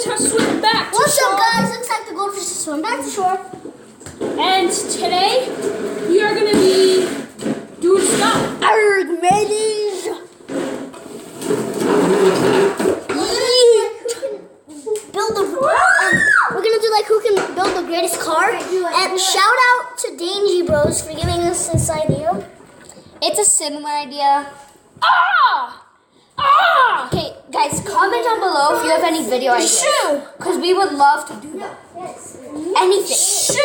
goldfish have swim back to What's shore. up, guys? Looks like the goldfish is swimming back to shore. And today, we are going to be doing stuff. Arg, mateys! We're gonna do like who can build the greatest car. And shout out to Dangy Bros for giving us this idea. It's a similar idea. Okay, guys, comment down below if you have any video ideas. Because we would love to do that. Anything.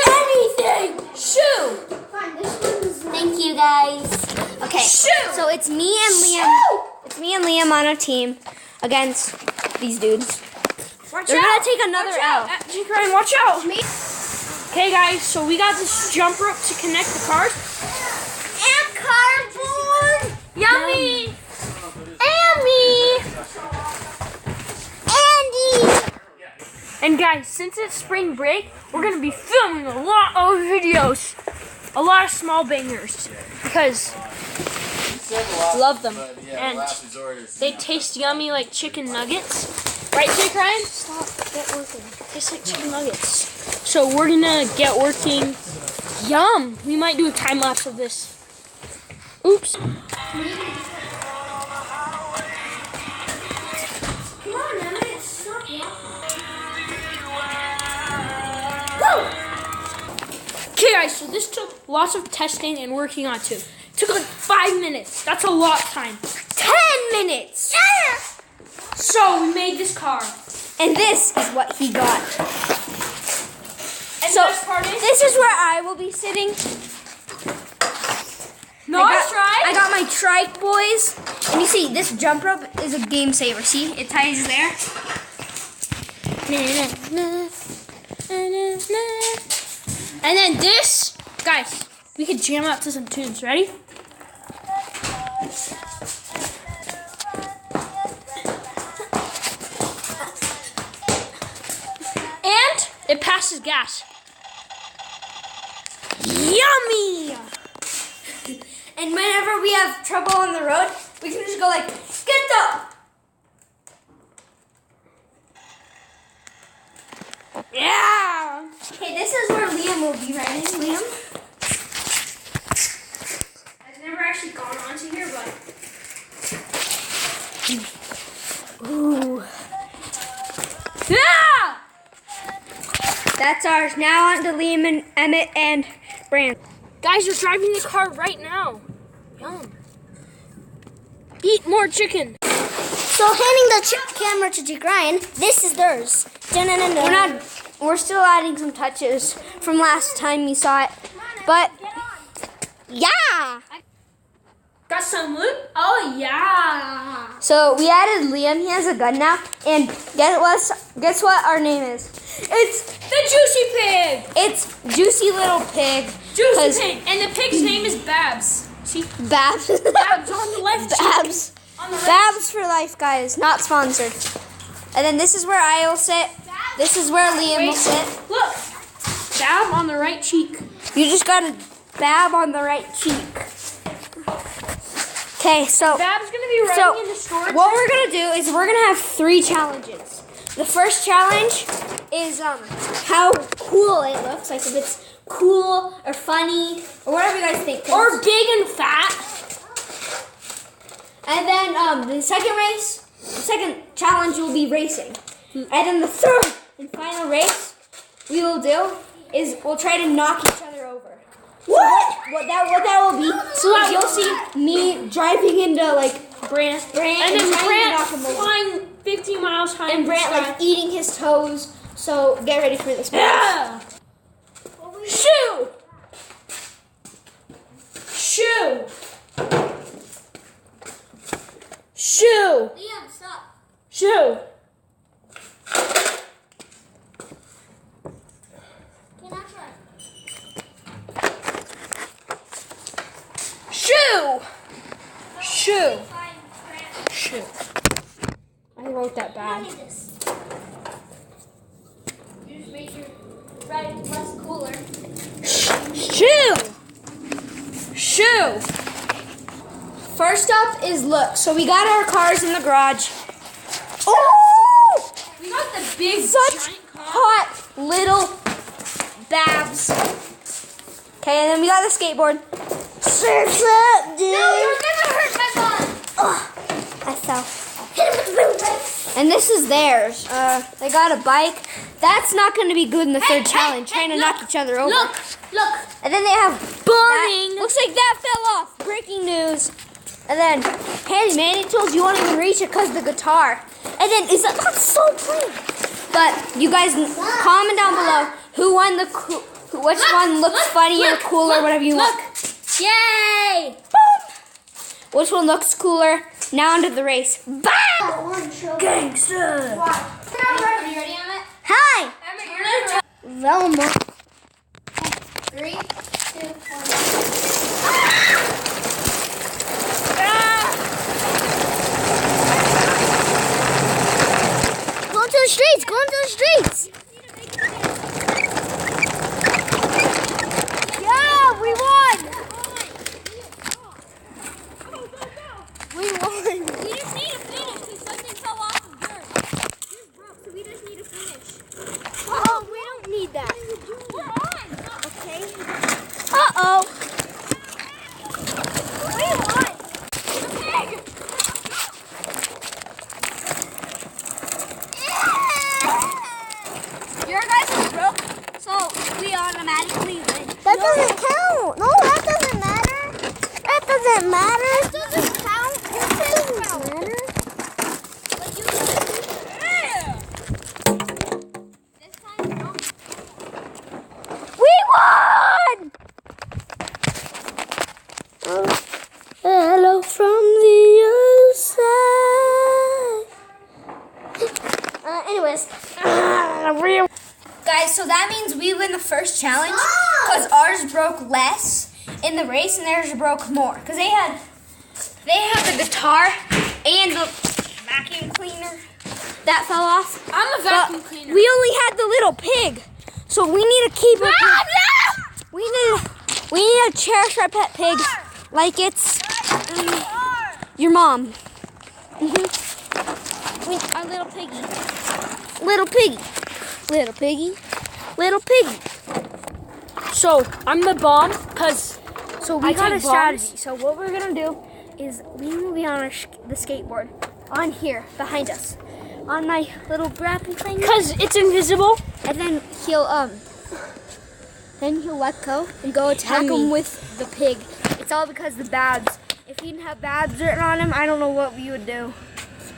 Anything. Thank you, guys. Okay, so it's me and Liam. It's me and Liam on a team against these dudes. They're gonna take another L. Jake Ryan, watch out. Okay, guys, so we got this jump rope to connect the cars. And cardboard. Yummy. Andy. And guys, since it's spring break, we're gonna be filming a lot of videos, a lot of small bangers, because love them, and they taste yummy like chicken nuggets. Right, Jake Ryan? Stop. Get working. Tastes like chicken nuggets. So we're gonna get working. Yum! We might do a time lapse of this. Oops. Okay guys, so this took lots of testing and working on too. It took like 5 minutes. That's a lot of time. 10 minutes. Yeah. So we made this car. And this is what he got. And So the best part is, this is where I will be sitting. nice try. I got my trike, boys. And you see, this jump rope is a game saver. See, it ties there. And then this, guys, we could jam out to some tunes. Ready? And it passes gas. Yummy! And whenever we have trouble on the road, we can just go like, get up. Yeah! Okay, this is where Liam will be riding. Liam? I've never actually gone onto here, but... Ooh. Yeah! That's ours. Now on to Liam and Emmett and Brand. Guys, you're driving the car right now. Yum. Eat more chicken. So handing the camera to Jake Ryan, this is theirs. We're still adding some touches from last time you saw it. But, yeah! Got some loot? Oh, yeah. So we added Liam. He has a gun now. And guess what our name is? It's the Juicy Pig. It's Juicy Little Pig. Juicy Pig. And the pig's name is Babs. See? Babs. Babs on the left cheek. Babs. On the right. Babs for life, guys. Not sponsored. And then this is where I will sit. This is where Liam will sit. Look. Bab on the right cheek. You just got a bab on the right cheek. Okay, so Bab's going to be riding in the storage. what we're going to do is we're going to have 3 challenges. The first challenge is how cool it looks. Like if it's cool or funny or whatever you guys think. Or big and fat. And then the second challenge will be racing. And then the third and final race we will do is we'll try to knock each other over. What that will be? So you'll see me driving into like Brant And then trying to Brant knock him over. flying 15 miles high. And Brant like eating his toes. So get ready for this. Yeah. Shoo. Shoo. Shoo. Liam, stop. Shoo. Shoo. Shoo. Shoo. I wrote that bad. You just make your ride less cooler. Shoo. Shoo. First up is look. So we got our cars in the garage. Oh! We got the big, such giant cock. hot little babs. Okay, and then we got the skateboard. Surf's up, dude. No, you're gonna hurt my bun. Oh, I fell. And this is theirs. They got a bike. That's not going to be good in the third challenge, trying to knock each other over. Look. And then they have Burning. that. Looks like that fell off. Breaking news. And then handyman tools, you won't even reach it because of the guitar. And then that's so pretty. But you guys comment down below who won which one looks funnier, cooler, whatever you want. Yay! Boom. Which one looks cooler? Now into the race. Bam! Gangster. Are you ready on it? Hi. Velma. 3, 2, 1. Go into the streets. Go into the streets. Yeah, we won. We won. We just need to finish because something fell off of dirt. Yours broke, so we just need to finish. Oh, we don't need that. We're on. Okay. Uh-oh. We won. Your guys is broke, so we automatically win. That doesn't count. No, that doesn't matter. That doesn't matter. It doesn't count. It doesn't matter. We won! Hello from the other side. Anyways, guys, so that means we win the first challenge because ours broke less in the race and theirs broke more because they had the guitar and the vacuum cleaner that fell off. I'm a vacuum cleaner. We only had the little pig, so we need to keep it. We need to cherish our pet pig like it's your mom. Our little piggy. Little piggy. Little piggy. Little piggy. So I'm the bomb because We got a strategy. strategy. So what we're gonna do is we will be on the skateboard on here behind us, on my little grappling thing. Because it's invisible. And then he'll let go and go attack him with the pig. It's all because of the babs. If he didn't have babs written on him, I don't know what we would do.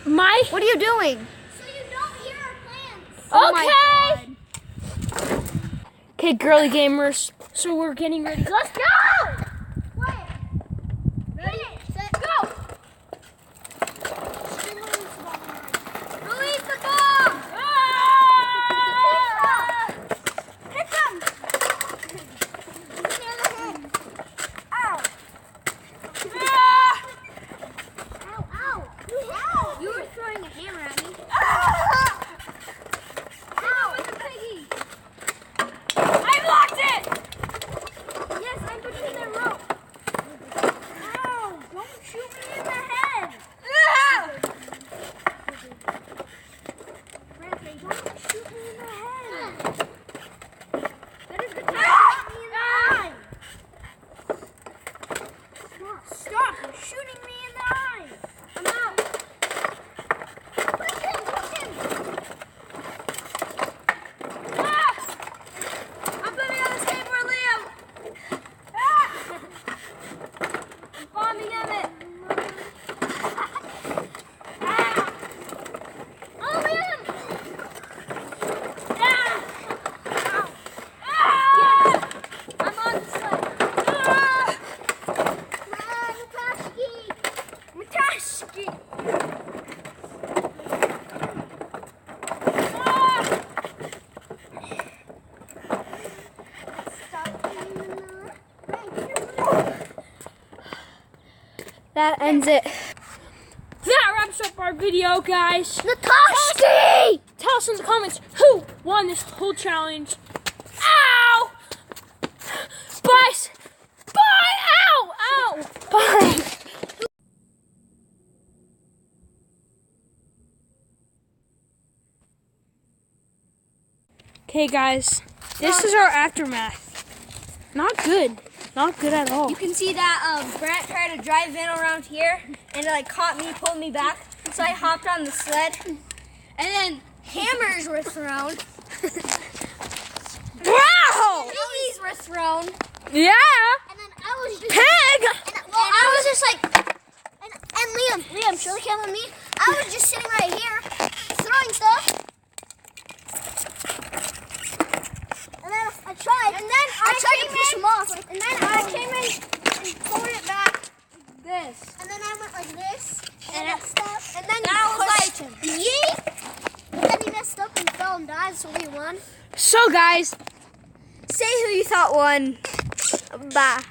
What are you doing? So you don't hear our plans. Oh my God. Okay, girly gamers. So we're getting ready. Let's go! Wait. Ready, set, go. Release the bomb. Hit them. Near the head. Ow. Ow, ow. Ow. You were throwing a hammer at me. Ow. With the piggy. I blocked it! Yes, I'm between the rope. Ow. Don't shoot me in the head. Ramsey, don't shoot me in the head. That is the time to shot me in the eye. Stop. You're shooting me in the eye. I'm out. Push him. I'm putting on the skateboard, Liam. I'm bombing Emmett. Oh, Liam. I'm on the sled. Matashki. That ends it. That wraps up our video, guys. Natashki! Tell us in the comments who won this whole challenge. Ow! Bye! Bye! Ow! Ow! Bye! Hey guys, this is our aftermath. Not good. Not good at all. You can see that Brent tried to drive in around here and it like caught me, pulled me back. So I hopped on the sled and then hammers were thrown. Wow! Lilies were thrown. Yeah! And then I was just... Pig! I was just like... And Liam, show the camera me. I was just sitting right here, throwing stuff. And then I tried. And then I tried to push him off. And then I came in and pulled it back like this. And then I went like this. And I stopped. And then I was like, yeet. And then he messed up and fell and died, so we won. So guys, Say who you thought won. Bye.